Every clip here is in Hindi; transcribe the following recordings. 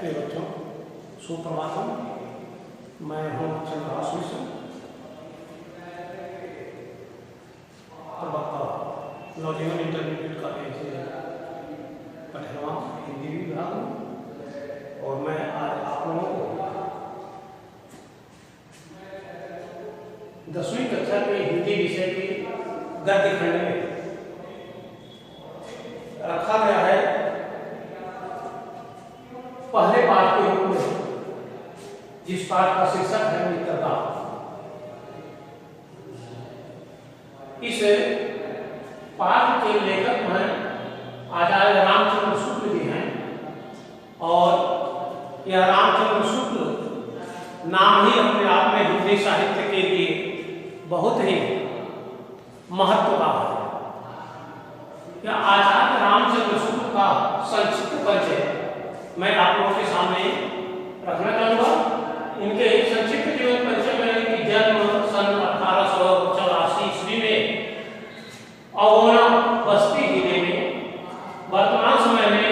प्रिय बच्चों, सुप्रभातम। मैं हूँ चंद्रहास मिश्र, प्रवक्ता नवजीवन इंटरमीडिएट कॉलेज पठनवा हिंदी विभाग, और मैं आज आप लोगों को 10वीं कक्षा के हिंदी विषय के गद्य खंड में रखा गया है पहले पाठ के रूप में, जिस पाठ का शीर्षक है मित्रता। इस पाठ के लेखक हैं आचार्य रामचंद्र शुक्ल जी हैं, और यह रामचंद्र शुक्ल नाम ही अपने आप में हिंदी साहित्य के लिए बहुत ही महत्व का है। यह आचार्य रामचंद्र शुक्ल का संक्षिप्त परिचय मैं आप लोगों के सामने रखना चाहूँगा। इनके संक्षिप्त जीवन परिचय में इनकी जन्म सन 1884 ईस्वी में अगोना बस्ती जिले में, वर्तमान समय में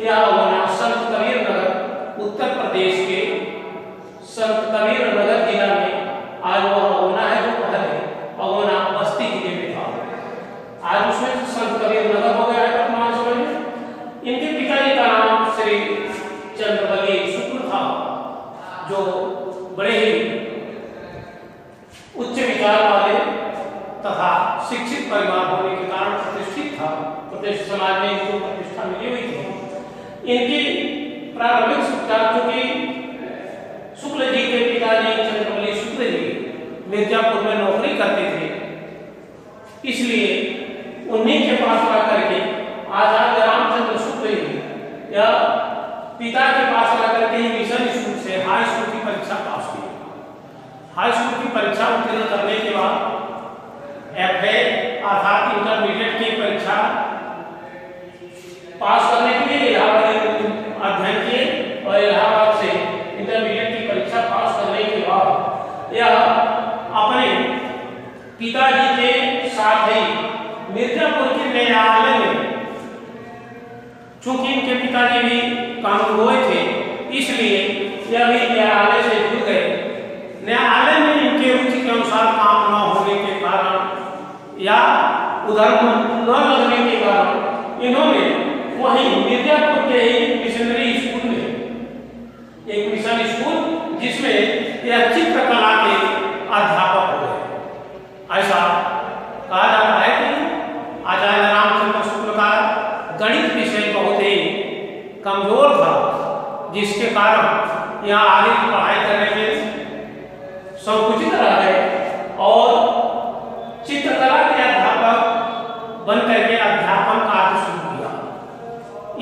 यह अगोना संत कबीर नगर उत्तर प्रदेश के संत कबीर नगर जिला में, आज वह अगोना है जो पहले अगोना बस्ती जिले में था, आज उसमें संत कबीर नगर हो गया है वर्तमान समय में। इनके पिताजी का नाम श्री चंद्रबली शुक्ल था, जो बड़े ही उच्च विचार वाले तथा शिक्षित परिवार होने के कारण प्रतिष्ठित था। प्रतिष्ठित समाज में इनको प्रतिष्ठा मिली हुई थी। इनकी प्रारंभिक शिक्षा, चूंकि शुक्ल जी के पिताजी चंद्रबली शुक्ल जी मिर्जापुर में नौकरी करते थे, इसलिए उन्हीं के पास आकर के आचार्य रामचंद्र शुक्ल जी या पिता के पास आकर के मिशन स्कूल से हाई स्कूल की परीक्षा पास की। हाई स्कूल की परीक्षा उत्तीर्ण करने के बाद FA अर्थात इंटरमीडिएट की परीक्षा पास करने के लिए इलाहाबाद अध्ययन किए, और इलाहाबाद से इंटरमीडिएट की परीक्षा पास करने के बाद यह अपने पिताजी के साथ ही मिर्जापुर के न्यायालय में, चूंकि इनके पिताजी भी कानूनगोए थे, इसलिए यह भी न्यायालय से जुड़ गए। न्यायालय में इनके रुचि के अनुसार काम न होने के कारण या उधर न लगने के कारण इन्होंने वहीं मिर्जापुर के ही मिशनरी स्कूल में, एक मिशन स्कूल जिसमें यह चित्रकला के अध्यापक हो गए। ऐसा कहा जाता है कि आचार्य रामचंद्र शुक्ल का गणित विषय बहुत ही कमजोर था, जिसके कारण यह आगे की पढ़ाई करने में संकुचित रह गए, और चित्रकला के अध्यापक बनकर के अध्यापन कार्य शुरू किया।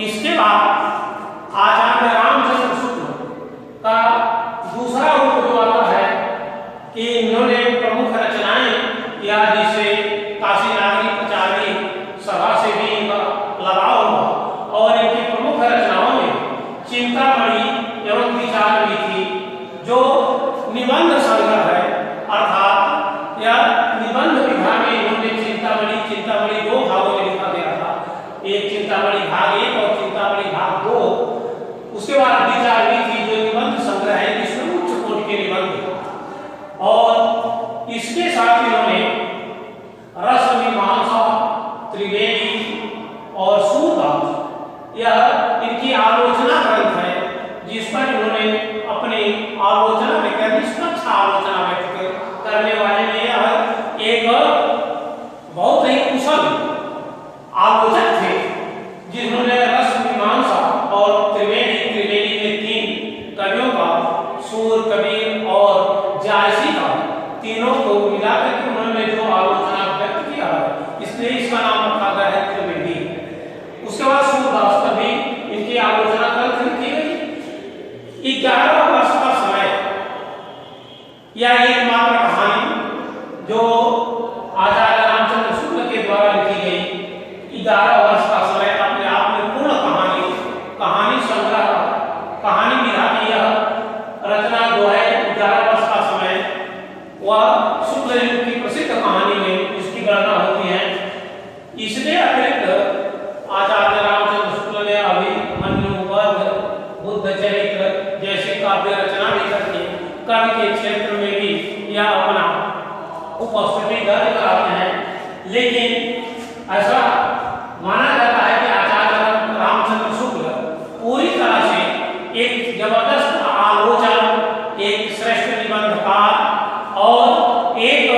इसके बाद आचार्य रामचंद्र शुक्ल का दूसरा रूप जो आता है कि इन्होंने प्रमुख रचनाएं या जिसे काशी नागरी प्रचारी सभा से भी इनका लगाव हुआ, और इनकी प्रमुख रचनाओं में चिंतामणि एवं विचार भी थी, जो निबंध संग्रह है। अर्थात यह निबंध विभाग में इन्होंने चिंतामणि 2 भागों में लिखा गया था, एक चिंतामणि भाग 1 और चिंतामणि भाग 2। उसके बाद विचार भी थी, जो निबंध संग्रह है, जिसमें उच्च कोटि के निबंध, और इसके साथ इन्होंने रस मीमांसा, त्रिवेदी और सूरदास, यह इनकी आलोचना ग्रंथ है, जिस पर इन्होंने अपनी आलोचना में निष्पक्ष आलोचना व्यक्त करने वाले में यह एक बहुत ही कुशल आलोचक थे, जिन्होंने रस मीमांसा और त्रिवेदी में 3 कवियों का, सूर, कबीर और जायसी का, तीनों को मिलाकर के उन्होंने जो आलोचना व्यक्त किया है, इसलिए इसका नाम रखा गया है त्रिवेदी। उसके बाद सूरदास का भी इनकी आलोचना ग्रंथ लिखी गई। 11 वर्ष का समय यह एकमात्र कहानी जो आचार्य रामचंद्र शुक्ल के द्वारा लिखी गई, 11 वर्ष का समय अपने आप में पूर्ण कहानी संग्रह, कहानी मिला की यह रचना जो है 11 वर्ष का समय, वह शुक्ल युग की प्रसिद्ध कहानी में इसकी गणना होती है। इसके अतिरिक्त आचार्य रामचंद्र शुक्ल ने अभिमन्यु, बुद्ध चरित्र, कवि के क्षेत्र में भी यह अपना उपस्थिति दर्ज कराते हैं। लेकिन ऐसा माना जाता है कि आचार्य रामचंद्र शुक्ल पूरी तरह से एक जबरदस्त आलोचक, एक श्रेष्ठ निबंधकार और एक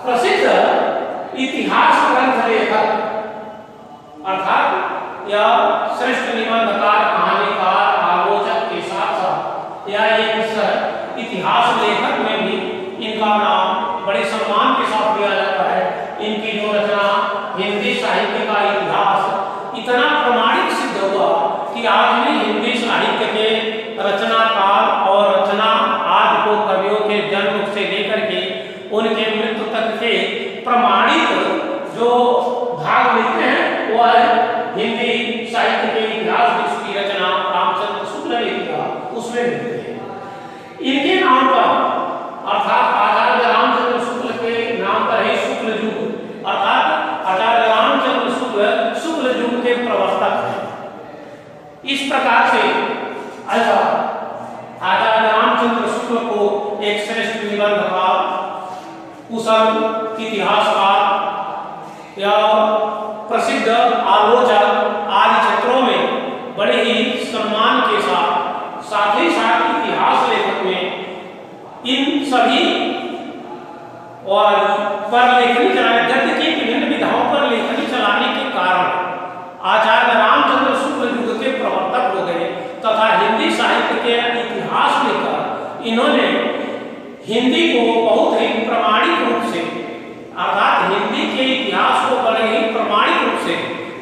प्रसिद्ध इतिहास ग्रंथ लेखक, अर्थात यह श्रेष्ठ निबंधकार, कहानीकार, आलोचक के साथ साथ यह एक इतिहास लेखक में भी इनका नाम बड़े सम्मान के साथ लिया जाता है। इनकी जो रचना हिंदी साहित्य का इतिहास इतना प्रमाणिक सिद्ध हुआ कि आज भी हिंदी साहित्य के रचनाकार और रचना आदि को कवियों के जन्म से लेकर के उनके मृत्यु तक के प्रमाणित जो भाग लिखते हैं वह हिंदी साहित्य के इतिहास की रचना रामचंद्र शुक्ल ने किया उसमें मिलते हैं। इनके नाम पर अर्थात आचार्य रामचंद्र शुक्ल के नाम पर ही शुक्ल युग अर्थात आचार्य रामचंद्र शुक्ल युग के प्रवर्तक हैं। इस प्रकार से ऐसा आचार्य रामचंद्र शुक्ल को एक श्रेष्ठ निबंधकार, कुशल इतिहासकार या प्रसिद्ध आलोचक आदि क्षेत्रों में बड़े ही सम्मान के साथ ही साथ इतिहास लेखक में इन सभी और पर लेखनी चलाने गद्य की विभिन्न विधाओं पर लेखनी चलाने के कारण आचार्य रामचंद्र शुक्ल युग के प्रवर्तक हो गए तथा हिंदी साहित्य के इतिहास लेकर इन्होंने हिंदी को बहुत ही प्रमाणिक रूप से अर्थात हिंदी के इतिहास को बड़े ही प्रमाणिक रूप से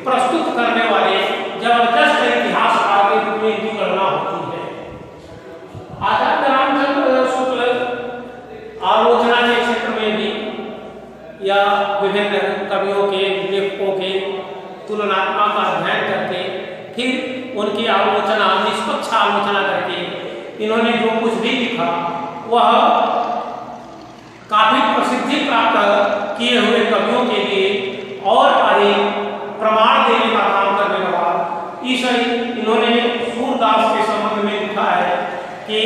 प्रस्तुत करने वाले जबरदस्त इतिहासकार के रूप में इनकी गणना होती है। आचार्य रामचंद्र शुक्ल आलोचना के क्षेत्र में भी या विभिन्न कवियों के लेखकों के तुलनात्मक अध्ययन करके फिर उनकी आलोचना निष्पक्ष आलोचना करके इन्होंने जो कुछ भी लिखा वह काफी प्रसिद्धि प्राप्त किए हुए कवियों के लिए और अधिक प्रमाण देने का काम करने के बाद इन्होंने सूरदास के संबंध में लिखा है कि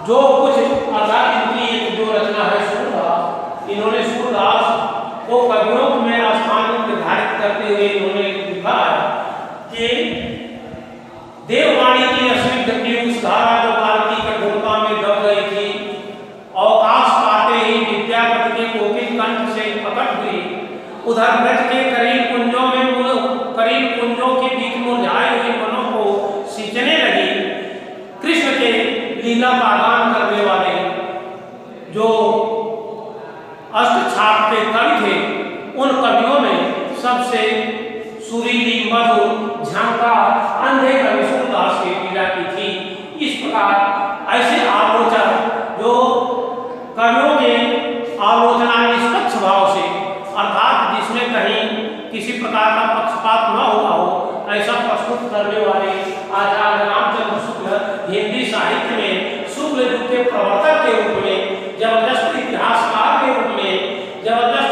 जो कुछ अर्थात इनकी एक जो रचना है सूरदास, इन्होंने सूरदास को कवियों में स्थान निर्धारित करते हुए इन्होंने लिखा है कि देववाणी की अस्मित की उस धारा जो काल की कठोरता में दब गई थी, अवकाश पाते ही विद्यापति के कोकिल कंठ से प्रकट हुई, उधर ब्रज के करीब कुंजों के बीच मुरझाए हुए मनों को सींचने लगी। कृष्ण के लीला का गान करने वाले जो अष्टछाप के कवि थे उन कवियों में सबसे सुरीली मधुर झंकार अंधे कवि सूरदास की पीड़ा की थी। इस प्रकार ऐसे आलोचक जो कवियों के आलोचना निष्पक्ष भाव से अर्थात जिसमें कहीं किसी प्रकार का पक्षपात न हुआ हो ऐसा प्रस्तुत करने वाले आचार्य रामचंद्र शुक्ल हिंदी साहित्य में शुक्ल युग के प्रवर्तक के रूप में, जबरदस्त इतिहासकार के रूप में, जबरदस्त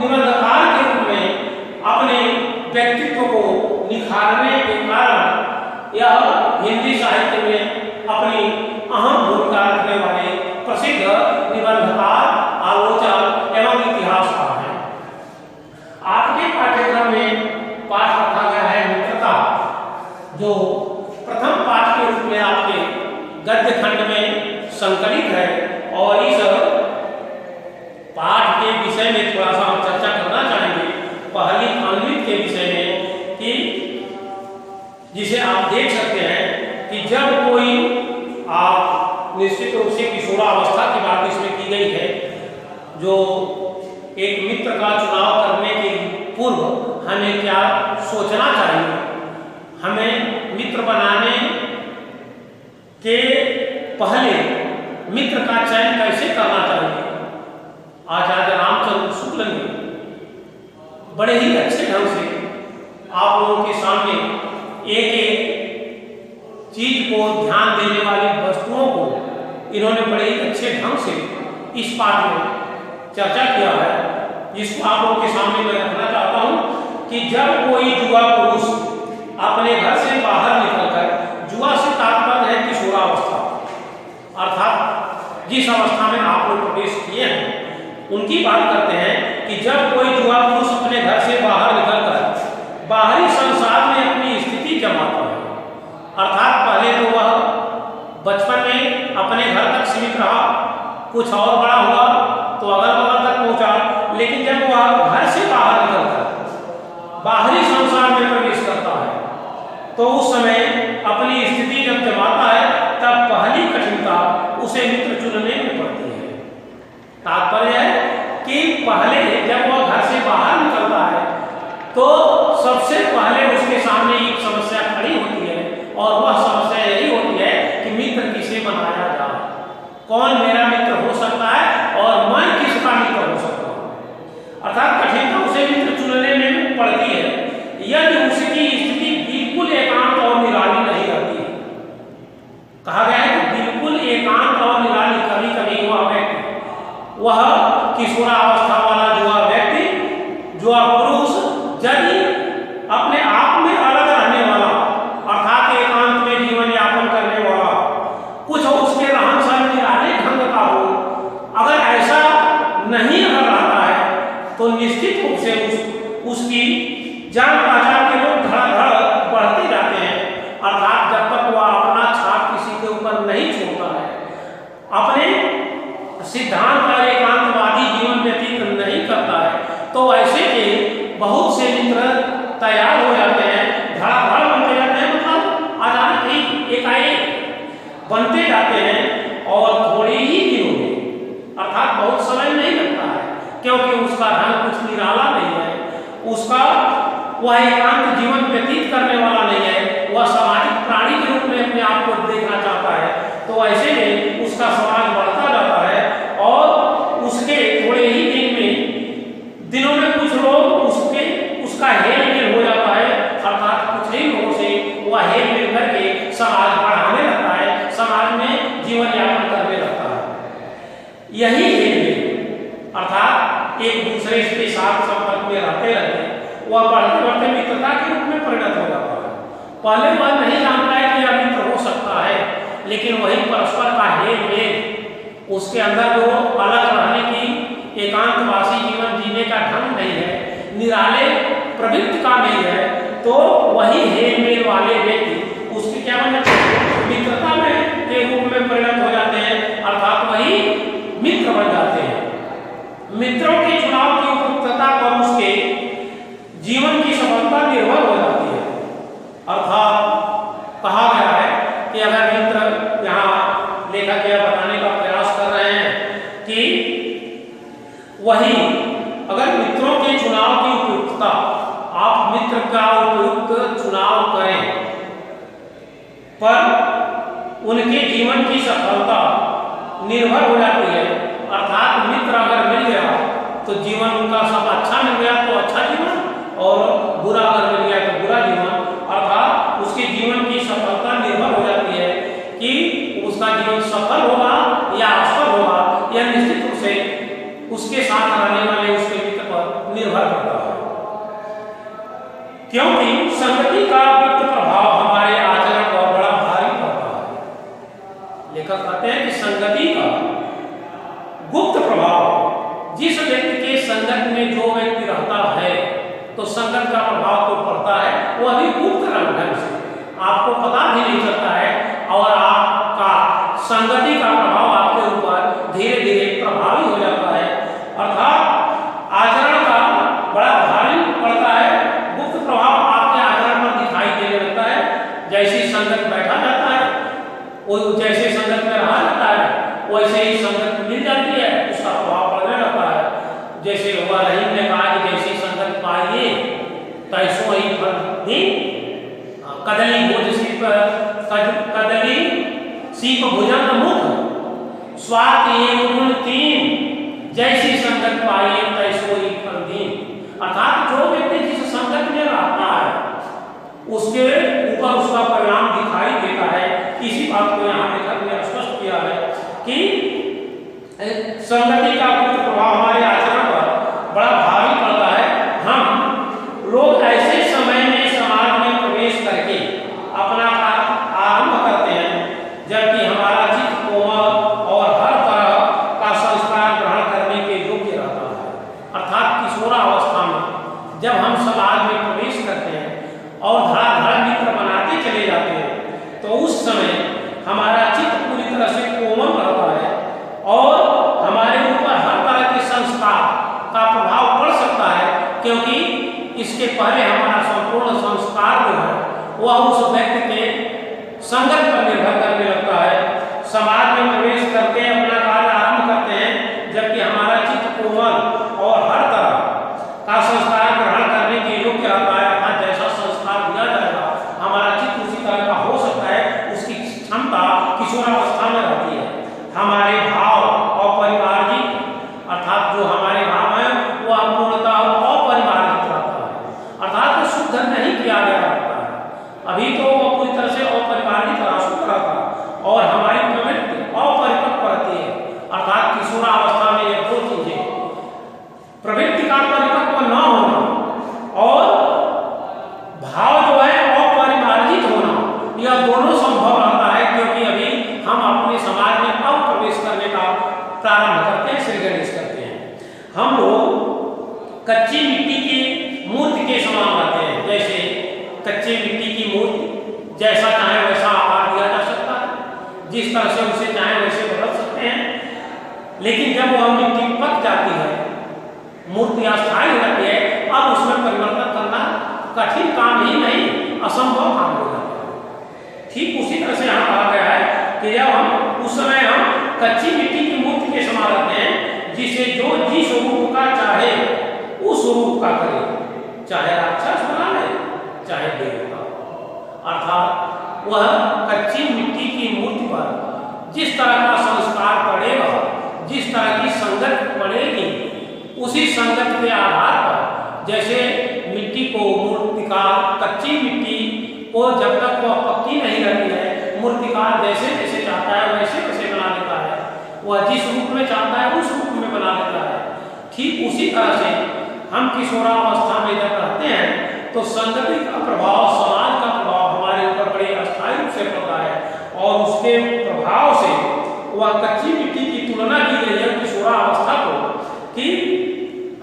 निबंधकार के रूप में अपने व्यक्तित्व को निखारने के कारण यह हिंदी साहित्य में अपनी अहम भूमिका रखने वाले प्रसिद्ध निबंधकार, आलोचक एवं इतिहासकार हैं। आपके पाठ्यक्रम में पाठ रखा गया है मित्रता, जो प्रथम पाठ के रूप में आपके गद्य खंड में संकलित है और इस पाठ के विषय में थोड़ा सा हम चर्चा करना चाहेंगे। पहली अन्वित के विषय में कि जिसे आप देख सकते हैं कि जब कोई आप निश्चित रूप से किशोरावस्था की बात इसमें की गई है, जो एक मित्र का चुनाव करने के पूर्व हमें क्या सोचना चाहिए, हमें मित्र बनाने के पहले मित्र का चयन कैसे करना चाहिए। आचार्य रामचंद्र शुक्ल ने बड़े ही अच्छे ढंग से आप लोगों के सामने एक एक चीज को ध्यान देने वाली वस्तुओं को इन्होंने बड़े ही अच्छे ढंग से इस पाठ में चर्चा किया है, जिसको आप लोगों के सामने मैं रखना चाहता हूं कि जब कोई युवा पुरुष अपने घर से बाहर निकलकर, जुआ से तात्पर्य है किशोरावस्था, उनकी बात करते हैं कि जब कोई युवा पुरुष अपने घर से बाहर निकलकर बाहरी संसार में अपनी स्थिति जमाता है, अर्थात पहले तो वह बचपन में अपने घर तक सीमित रहा, कुछ और बड़ा हुआ तो अगल बगल तक पहुंचा, लेकिन जब वह घर से बाहर निकलकर बाहरी संसार में प्रवेश करता है तो उस समय अपनी स्थिति जब जमाता है तब पहली कठिनता उसे मित्र चुनने में पड़ती है। तात्पर्य है कि पहले जब वह घर से बाहर निकलता है तो सबसे पहले उसके सामने एक समस्या खड़ी होती है और वह समस्या यही होती है कि मित्र किसे बनाया जाए, कौन मेरा मित्र हो सकता है और मैं किसका मित्र हो सकता हूँ। अर्थात कठिनता उसे मित्र चुनने में पड़ती है यदि उसकी स्थिति बिल्कुल एकांत और निराली नहीं रहती है। कहा गया है कि बिल्कुल एकांत और निराली, कभी कभी वह किशोरावस्था वाला युवा व्यक्ति, युवा पुरुष यदि अपने आप में अलग रहने वाला, अर्थात एकांत में जीवन यापन करने वाला, कुछ उसके रहन सहन निराले ढंग का हो, अगर ऐसा नहीं अगर रहता है तो निश्चित रूप से उसकी जान पहचान के लोग धड़ाधड़ बढ़ते जाते हैं। अर्थात जब तक वह अपना छाप किसी के ऊपर नहीं छोड़ता है, अपने सिद्धांत और एकांतवादी जीवन व्यतीत नहीं करता है, तो ऐसे के बहुत से मित्र तैयार हो जाते हैं, धड़ाधड़ बनते जाते हैं, मतलब अचानक ही एकाएक बनते जाते हैं और थोड़े ही दिनों में, अर्थात बहुत समय नहीं लगता है, क्योंकि उसका ढंग कुछ निराला नहीं है, उसका वह एकांत जीवन व्यतीत करने वाला नहीं है, वह सामाजिक प्राणी के रूप में अपने आप को देखना चाहता है। तो ऐसे में उसका समाज बढ़ता जाता है और उसके थोड़े ही दिनों में कुछ लोग उसका हेल मेल हो जाता है, अर्थात कुछ ही लोगों से वह हेल मेल करके समाज बढ़ाने लगता है, समाज में जीवन यापन करने लगता है। यही हेल मेल अर्थात एक दूसरे के साथ संपर्क में रहते रहते वह बढ़ते बढ़ते मित्रता के रूप में परिणत हो जाता है। पहले वह नहीं जानता है कि यह मित्र हो सकता है, लेकिन वही परस्पर का हेल मेल उसके अंदर जो अलग रहने की एकांतवासी जीवन जीने का ढंग नहीं है, निराले प्रवृत्ति का नहीं है, तो वही हेल मेल वाले व्यक्ति उसकी क्या बन जाते हैं, मित्रता में के रूप में परिणत हो जाते हैं, अर्थात वही मित्र बन जाते हैं। मित्रों के चुनाव की उपयुक्तता पर उसके जीवन की सफलता निर्भर हो जाती है। अर्थात कहा गया है कि अगर मित्र, यहाँ लेखक यह बताने का प्रयास कर रहे हैं कि वही अगर मित्रों के चुनाव की उपयुक्तता, आप मित्र का उपयुक्त चुनाव करें पर उनके जीवन की सफलता निर्भर हो जाती है। अर्थात मित्र अगर मिल गया तो जीवन उनका सब अच्छा मिल गया तो अच्छा जीवन, और बुरा अगर मिल गया तो बुरा जीवन, अर्थात उसके जीवन की सफलता निर्भर हो जाती है कि उसका जीवन सफल होगा या असफल होगा, यह निश्चित रूप से उसके साथ रहने वाले उसके मित्र पर निर्भर करता है। क्योंकि संगति का गुप्त प्रभाव हमारे आचरण पर बड़ा भारी पड़ता है। लेखक कहते हैं कि संगति का गुप्त प्रभाव, जिस व्यक्ति के संगत में जो व्यक्ति रहता है तो संगत का प्रभाव तो पड़ता है, वह भी गुप्त ढंग से आपको पता भी नहीं चलता है, और आपका संगति का प्रभाव आपके ऊपर धीरे धीरे प्रभावी हो जाता है। अर्थात आचरण का बड़ा भारी पड़ता है, गुप्त प्रभाव आपके आचरण पर दिखाई देने लगता है। जैसी संगत बैठा जाता है, वो जैसे संगत में रहा जाता है, वैसे ही संगत मिल जाती है, उसका प्रभाव पड़ने लगता है। जैसे हुआ रहीम ने कहा कि जैसी संगत पाइए तैसो ही फल दी, कदली भोज सीप, कदली सीप भुजंग मुख, स्वार्थ एक गुण तीन, जैसी संगत पाइए तैसो ही फल दी। अर्थात जो व्यक्ति जिस संगत में रहता है उसके ऊपर उसका परिणाम दिखाई देता है। इसी बात को यहाँ लेखक ने स्पष्ट किया है कि संगति का गुप्त प्रभाव हमारे आचरण पर बड़ा भारी पड़ता है। हम लोग ऐसे समय में समाज में प्रवेश करके अपना कार्य आरंभ करते हैं जबकि हमारा चित्त कोमल और हर तरह का संस्कार ग्रहण करने के योग्य क्योंकि इसके पहले हमारा संपूर्ण संस्कार जो है वह उस व्यक्ति के संगत पर निर्भर करने लगता है। समाज में प्रवेश करके अपना कार्य आरंभ करते हैं, जबकि हमारा चित्त कोमल और हर तरह का संस्कार ग्रहण करने के योग्य रहता है। अर्थात जैसा संस्कार दिया जाएगा हमारा चित्त उसी तरह का हो सकता है, उसकी क्षमता किशोरावस्था में रहती है। हमारे भाव अपरिमार्जित, अर्थात जो हमारे भाव है वह पूर्णतः अपरिमार्जित रहता है, अर्थात शुद्ध नहीं किया गया रहता है। अभी तो वो पूरी तरह से अपरिमार्जित अशुद्ध रहता है और हमारी प्रवृत्ति अपरिपक्व रहती है। अर्थात किशोरावस्था में ये दो चीजें, प्रवृत्ति का परिपक्व न होना और भाव जो है अपरिमार्जित होना, यह दोनों संभव रहता है, क्योंकि अभी हम अपने समाज में अब प्रवेश करने का प्रारंभ करते हैं, श्री गणेश करते हैं। हम लोग कच्ची मिट्टी की मूर्ति के समान रहते हैं। जैसे कच्ची मिट्टी की मूर्ति जैसा चाहे वैसा आकार दिया जा सकता है, जिस तरह से उसे चाहे वैसे बदल सकते हैं, लेकिन जब वह मिट्टी पक जाती है, मूर्ति अस्थायी हो जाती है, अब उसमें परिवर्तन करना कठिन काम ही नहीं, असंभव काम हो जाता है। ठीक उसी तरह से यहाँ कहा गया है कि जब हम उस समय हम कच्ची मिट्टी की मूर्ति के समान रहते हैं, जिसे जो जिस रूप का चाहे उस रूप का करे, चाहे राक्षस बना ले चाहे देवता। अर्थात वह कच्ची मिट्टी की मूर्ति पर जिस तरह का संस्कार पड़ेगा, जिस तरह की संगत पड़ेगी, उसी संगत के आधार पर, जैसे मिट्टी को मूर्तिकार कच्ची मिट्टी को जब तक वह पक्की नहीं रहती है, मूर्तिकार जैसे जैसे चाहता है वैसे वैसे बना देता है, वह जिस रूप में चाहता है उस रूप में बना देता है। ठीक उसी तरह से हम किशोरावस्था में जब रहते हैं तो संगति का प्रभाव, समाज का प्रभाव हमारे ऊपर बड़े अस्थायी रूप से पड़ता है, और उसके प्रभाव से वह कच्ची मिट्टी की तुलना की गई है किशोरावस्था को, कि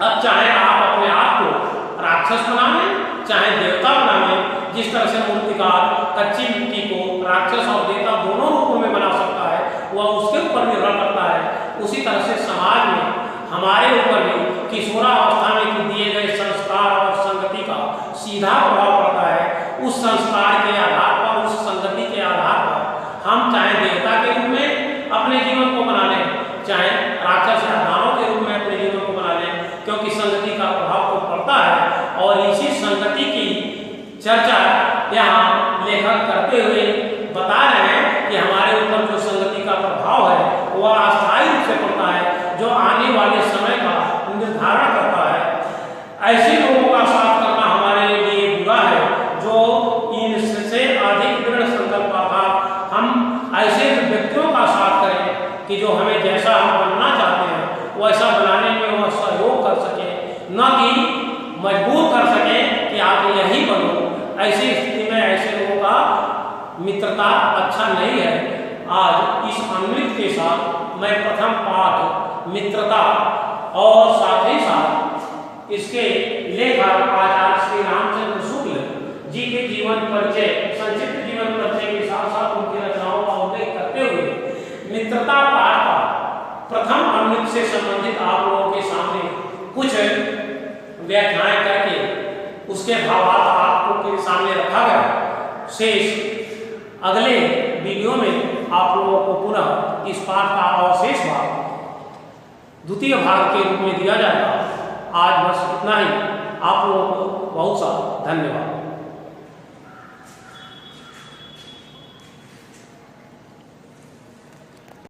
अब चाहे आप अपने आप को राक्षस बनावें चाहे देवता बनावें, जिस तरह से मूर्तिकार कच्ची मिट्टी को राक्षस और देवता दोनों रूपों में बना सकता है, वह उसके ऊपर निर्भर करता है। उसी तरह से समाज में हमारे ऊपर भी किशोरावस्था में दिए गए संस्कार और संगति का सीधा प्रभाव पड़ता है। उस संस्कार के आधार पर, उस संगति के आधार पर हम चाहे देवता के रूप में अपने जीवन को बना लें, चाहे राक्षस या दानव के रूप में अपने जीवन को बना लें, क्योंकि संगति का प्रभाव तो पड़ता है। और इसी संगति की चर्चा यहाँ लेखक करते हुए बता रहे हैं कि हमारे ऊपर जो संगति का प्रभाव है वह अस्थायी रूप से पड़ता है, जो आने वाले समय का निर्धारण करता है। ऐसे लोगों का साथ करना हमारे लिए बुरा है, जो इनसे अधिक दृढ़ संकल्प था। हम ऐसे व्यक्तियों का साथ करें कि जो हमें जैसा हम बनना चाहते हैं वैसा बनाने में वह सहयोग कर सके, न कि मजबूर कर सके कि आप यही बनो। ऐसी स्थिति में ऐसे लोगों का मित्रता अच्छा नहीं है। आज इस अमृत के साथ मैं प्रथम पाठ मित्रता और साथ ही साथ इसके लेखक आचार्य श्री रामचंद्र शुक्ल जी के जीवन परिचय, संक्षिप्त जीवन परिचय के साथ साथ उनकी रचनाओं का उल्लेख करते हुए मित्रता पाठ का प्रथम अमृत से संबंधित आप लोगों के सामने कुछ व्याख्याएं करके उसके भावार्थ आपको के सामने रखा गया। शेष अगले वीडियो में आप लोगों को पुनः इस पाठ का अवशेष भाग द्वितीय भाग के रूप में दिया जाएगा। आज बस इतना ही। आप लोगों को बहुत सा धन्यवाद।